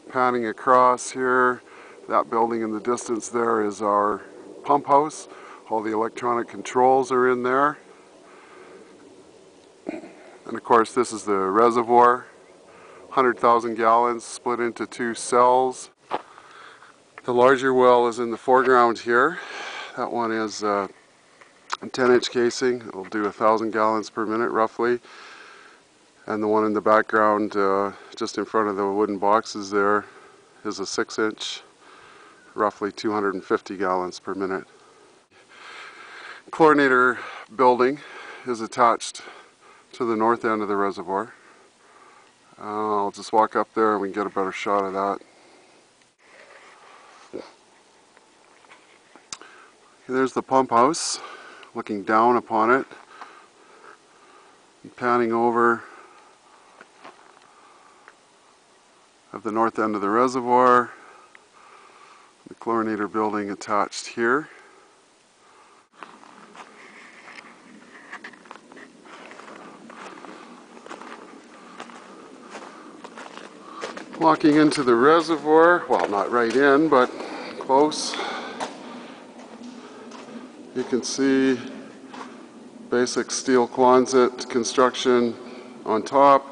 Panning across here, that building in the distance there is our pump house. All the electronic controls are in there. And of course this is the reservoir, 100,000 gallons split into 2 cells. The larger well is in the foreground here. That one is a 10-inch casing. It'll do 1,000 gallons per minute roughly. And the one in the background just in front of the wooden boxes there is a 6-inch, roughly 250 gallons per minute. Chlorinator building is attached to the north end of the reservoir. I'll just walk up there and we can get a better shot of that. There's the pump house, looking down upon it, and panning over of the north end of the reservoir. The chlorinator building attached here. Walking into the reservoir, well, not right in, but close. You can see basic steel Quonset construction on top,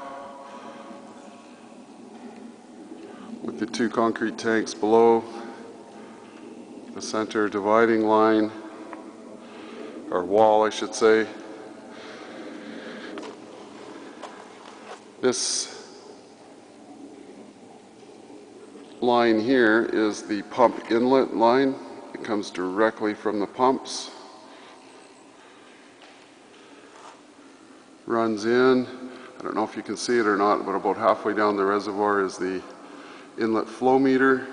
with the 2 concrete tanks below, the center dividing line, or wall I should say. This line here is the pump inlet line. It comes directly from the pumps, runs in. I don't know if you can see it or not, but about halfway down the reservoir is the inlet flow meter,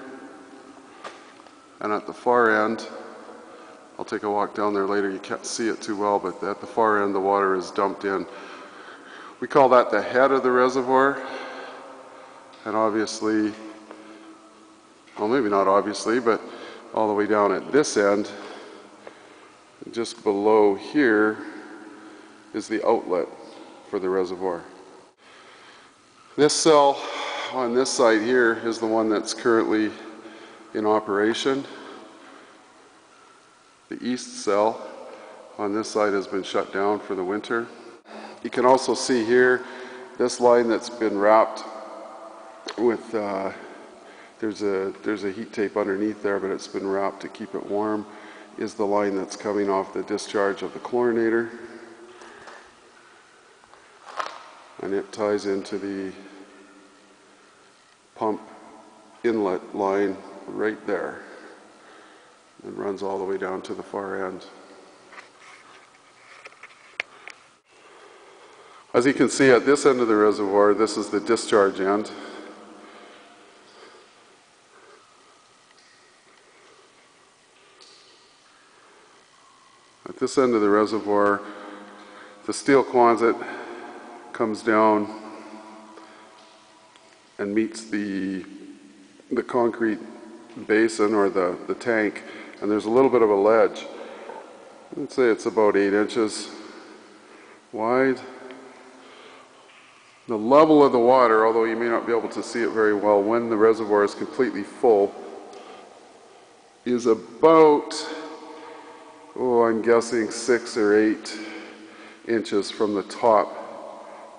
and at the far end, I'll take a walk down there later, you can't see it too well, but at the far end the water is dumped in. We call that the head of the reservoir, and obviously, well, maybe not obviously, but all the way down at this end, just below here, is the outlet for the reservoir. This cell on this side here is the one that's currently in operation. The east cell on this side has been shut down for the winter. You can also see here this line that's been wrapped with there's a heat tape underneath there, but it's been wrapped to keep it warm, is the line that's coming off the discharge of the chlorinator. And it ties into the pump inlet line right there and runs all the way down to the far end. As you can see at this end of the reservoir, this is the discharge end. At this end of the reservoir, the steel Quonset comes down and meets the concrete basin or the tank, and there's a little bit of a ledge. I'd say it's about 8 inches wide. The level of the water, although you may not be able to see it very well when the reservoir is completely full, is about, I'm guessing 6 or 8 inches from the top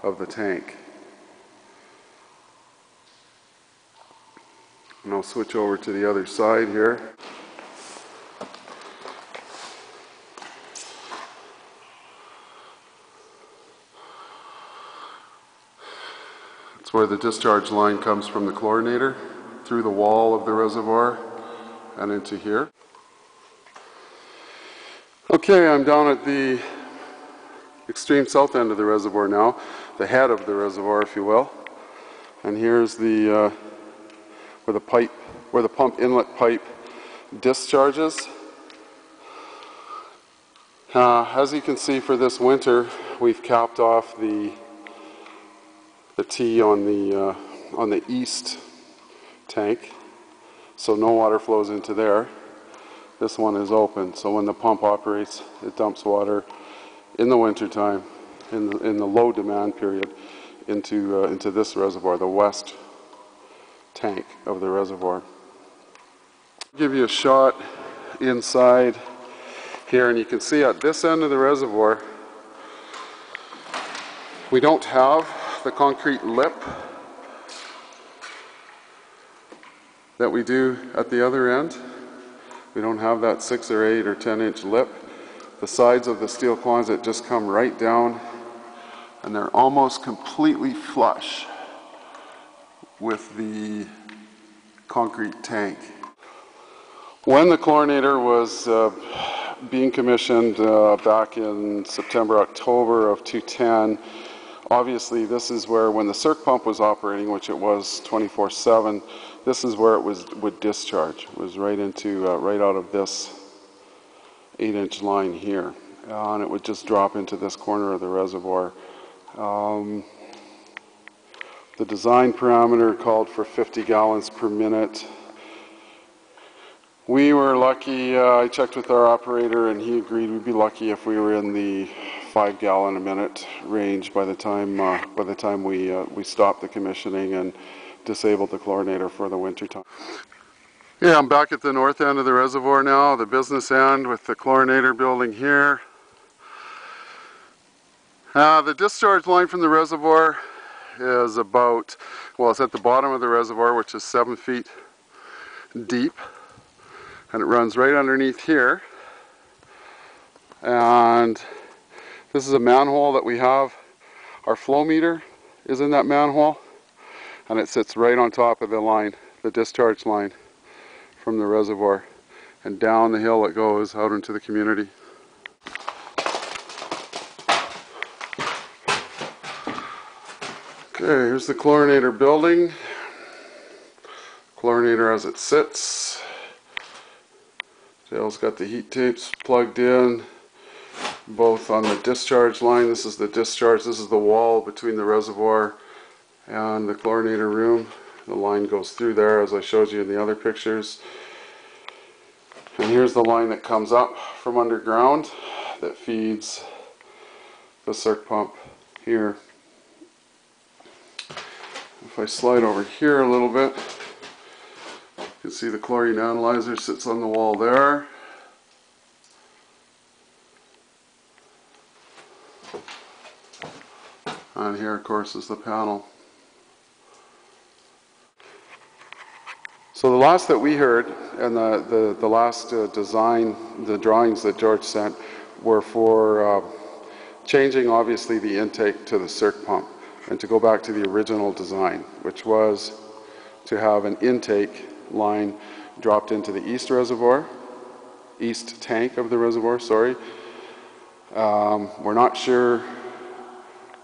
of the tank. And I'll switch over to the other side here. It's where the discharge line comes from the chlorinator through the wall of the reservoir and into here. Okay, I'm down at the extreme south end of the reservoir now, the head of the reservoir, if you will. And here's the where the pump inlet pipe discharges. As you can see, for this winter, we've capped off the T on the east tank, so no water flows into there. This one is open, so when the pump operates, it dumps water in the winter time, in the low demand period, into this reservoir, the west tank of the reservoir. I'll give you a shot inside here, and you can see at this end of the reservoir we don't have the concrete lip that we do at the other end. We don't have that 6 or 8 or 10-inch lip. The sides of the steel closet just come right down, and they're almost completely flush with the concrete tank. When the chlorinator was being commissioned back in September, October of 2010, obviously this is where, when the circ pump was operating, which it was 24/7, this is where it would discharge. It was right into right out of this 8-inch line here, and it would just drop into this corner of the reservoir. The design parameter called for 50 gallons per minute. We were lucky. I checked with our operator, and he agreed we'd be lucky if we were in the 5 gallon a minute range by the time we stopped the commissioning and disabled the chlorinator for the winter time. Yeah, I'm back at the north end of the reservoir now, the business end, with the chlorinator building here. The discharge line from the reservoir is about, well, it's at the bottom of the reservoir, which is 7 feet deep, and it runs right underneath here. And this is a manhole that we have. Our flow meter is in that manhole, and it sits right on top of the line, the discharge line from the reservoir, and down the hill it goes out into the community. Okay, here's the chlorinator building. Chlorinator as it sits. Dale's got the heat tapes plugged in, both on the discharge line. This is the discharge, this is the wall between the reservoir and the chlorinator room. The line goes through there, as I showed you in the other pictures. And here's the line that comes up from underground that feeds the circ pump here. If I slide over here a little bit, you can see the chlorine analyzer sits on the wall there. And here, of course, is the panel. So the last that we heard, and the last design, the drawings that George sent, were for changing, obviously, the intake to the circ pump, and to go back to the original design, which was to have an intake line dropped into the east tank of the reservoir, sorry. We're not sure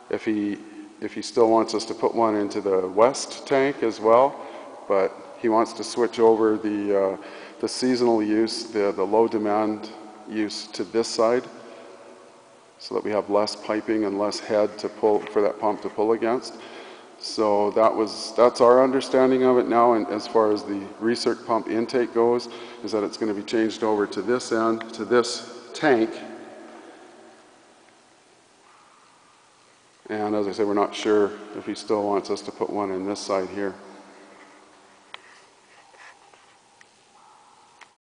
if he still wants us to put one into the west tank as well, but he wants to switch over the seasonal use, the low demand use, to this side, so that we have less piping and less head to pull for that pump to pull against. So that's our understanding of it now, and as far as the recirc pump intake goes, is that it's going to be changed over to this end, to this tank. And as I say, we're not sure if he still wants us to put one in this side here.